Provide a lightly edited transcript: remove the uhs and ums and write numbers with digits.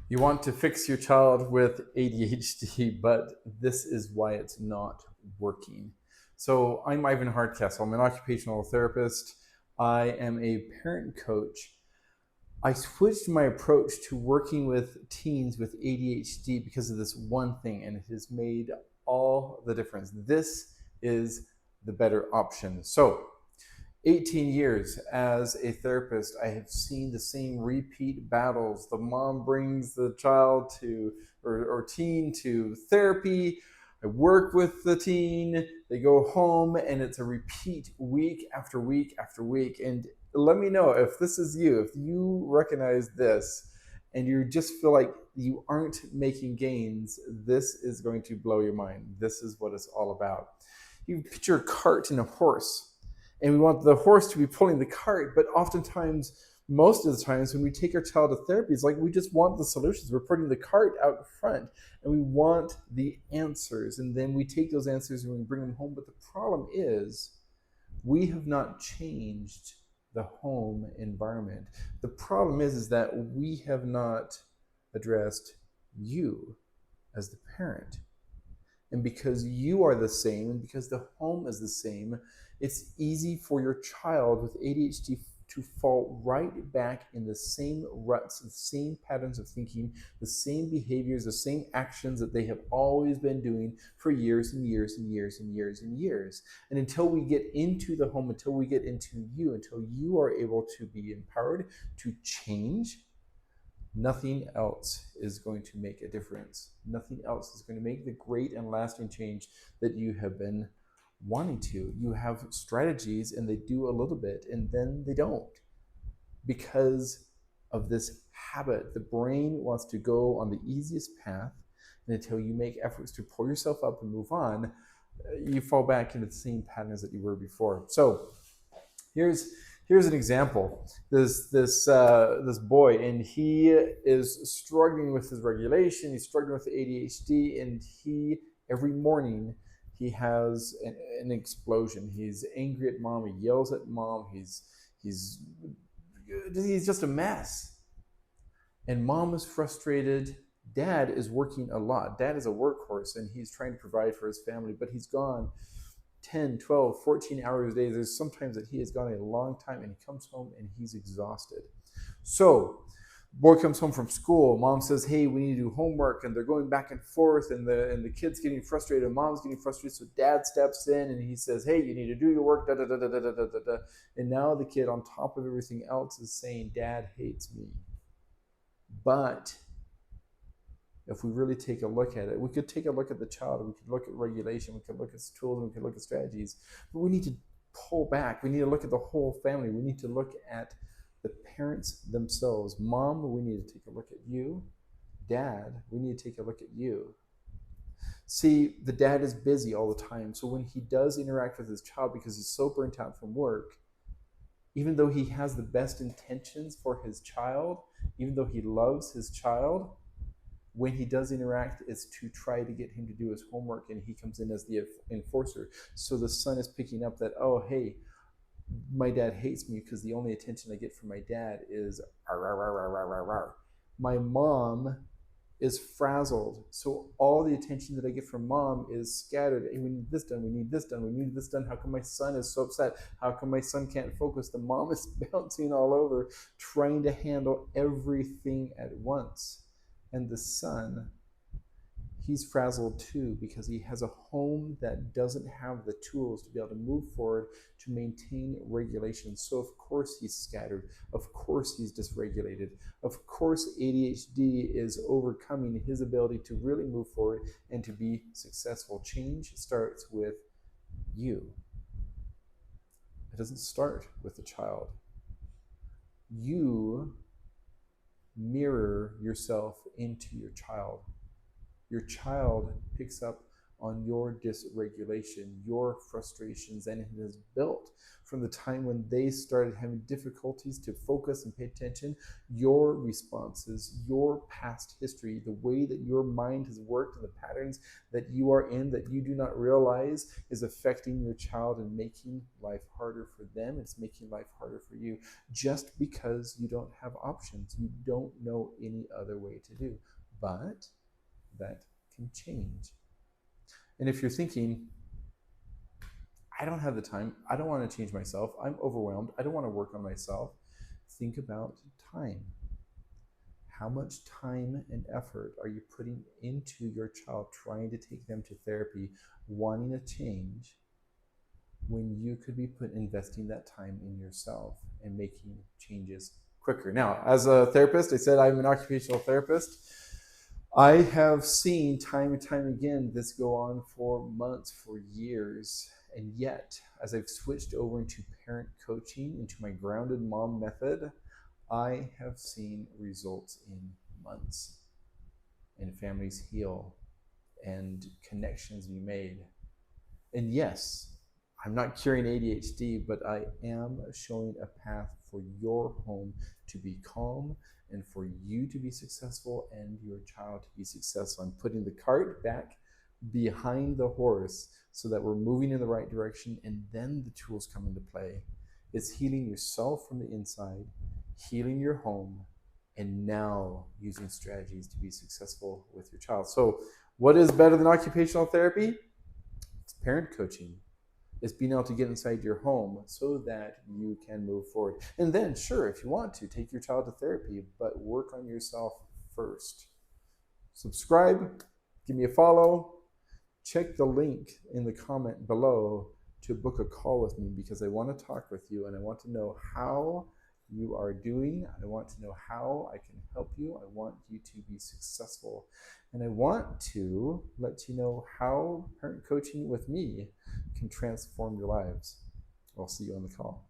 You want to fix your child with ADHD, but this is why it's not working. So, I'm Ivan Hardcastle. I'm an occupational therapist. I am a parent coach. I switched my approach to working with teens with ADHD because of this one thing, and it has made all the difference. This is the better option. So, 18 years as a therapist, I have seen the same repeat battles. The mom brings the child to or teen to therapy. I work with the teen. They go home, and it's a repeat week after week after week. And let me know if this is you, if you recognize this and you just feel like you aren't making gains. This is going to blow your mind. This is what it's all about. You picture a cart and a horse, and we want the horse to be pulling the cart, but oftentimes, most of the times when we take our child to therapy, it's like we just want the solutions. We're putting the cart out front and we want the answers, and then we take those answers and we bring them home. But the problem is we have not changed the home environment. The problem is that we have not addressed you as the parent. And because you are the same, and because the home is the same, it's easy for your child with ADHD to fall right back in the same ruts, the same patterns of thinking, the same behaviors, the same actions that they have always been doing for years and years and years and years and years. And until we get into the home, until we get into you, until you are able to be empowered to change, nothing else is going to make a difference. Nothing else is going to make the great and lasting change that you have been wanting to. You have strategies and they do a little bit and then they don't because of this habit. The brain wants to go on the easiest path, and until you make efforts to pull yourself up and move on, you fall back into the same patterns that you were before. So here's an example. This boy, and he is struggling with his regulation. He's struggling with ADHD, and he every morning he has an explosion. He's angry at mom. He yells at mom. He's he's just a mess. And mom is frustrated. Dad is working a lot. Dad is a workhorse, and he's trying to provide for his family, but he's gone 10, 12, 14 hours a day. There's sometimes that he has gone a long time, and he comes home and he's exhausted. So boy comes home from school. Mom says, hey, we need to do homework, and they're going back and forth, and the kid's getting frustrated, mom's getting frustrated. So dad steps in and he says, hey, you need to do your work, da da da da da da da da. And now the kid, on top of everything else, is saying, dad hates me. But if we really take a look at it, we could take a look at the child, we could look at regulation, we could look at tools, and we could look at strategies. But we need to pull back. We need to look at the whole family. We need to look at the parents themselves. Mom, we need to take a look at you. Dad, we need to take a look at you. See, the dad is busy all the time. So when he does interact with his child because he's so burnt out from work, even though he has the best intentions for his child, even though he loves his child, when he does interact, it's to try to get him to do his homework, and he comes in as the enforcer. So the son is picking up that, oh, hey, my dad hates me because the only attention I get from my dad is "Arr, arr, arr, arr, arr, arr." My mom is frazzled, so all the attention that I get from mom is scattered. Hey, we need this done, we need this done, we need this done. How come my son is so upset? How come my son can't focus? The mom is bouncing all over, trying to handle everything at once. And the son, he's frazzled too because he has a home that doesn't have the tools to be able to move forward to maintain regulation. So of course he's scattered. Of course he's dysregulated. Of course ADHD is overcoming his ability to really move forward and to be successful. Change starts with you. It doesn't start with the child. You mirror yourself into your child. Your child picks up on your dysregulation, your frustrations, and it has built from the time when they started having difficulties to focus and pay attention. Your responses, your past history, the way that your mind has worked, and the patterns that you are in that you do not realize is affecting your child and making life harder for them. It's making life harder for you just because you don't have options. You don't know any other way to do. But that can change. And if you're thinking, I don't have the time, I don't want to change myself, I'm overwhelmed, I don't want to work on myself, think about time. How much time and effort are you putting into your child, trying to take them to therapy, wanting a change, when you could be investing that time in yourself and making changes quicker? Now, as a therapist, I said I'm an occupational therapist. I have seen time and time again this go on for months, for years. And yet, as I've switched over into parent coaching, into my grounded mom method, I have seen results in months, and families heal and connections be made. And yes, I'm not curing ADHD, but I am showing a path for your home to be calm and for you to be successful and your child to be successful. I'm putting the cart back behind the horse so that we're moving in the right direction, and then the tools come into play. It's healing yourself from the inside, healing your home, and now using strategies to be successful with your child. So what is better than occupational therapy? It's parent coaching. It's being able to get inside your home so that you can move forward. And then, sure, if you want to, take your child to therapy, but work on yourself first. Subscribe, give me a follow, check the link in the comment below to book a call with me, because I want to talk with you and I want to know how you are doing. I want to know how I can help you. I want you to be successful. And I want to let you know how parent coaching with me can transform your lives. I'll see you on the call.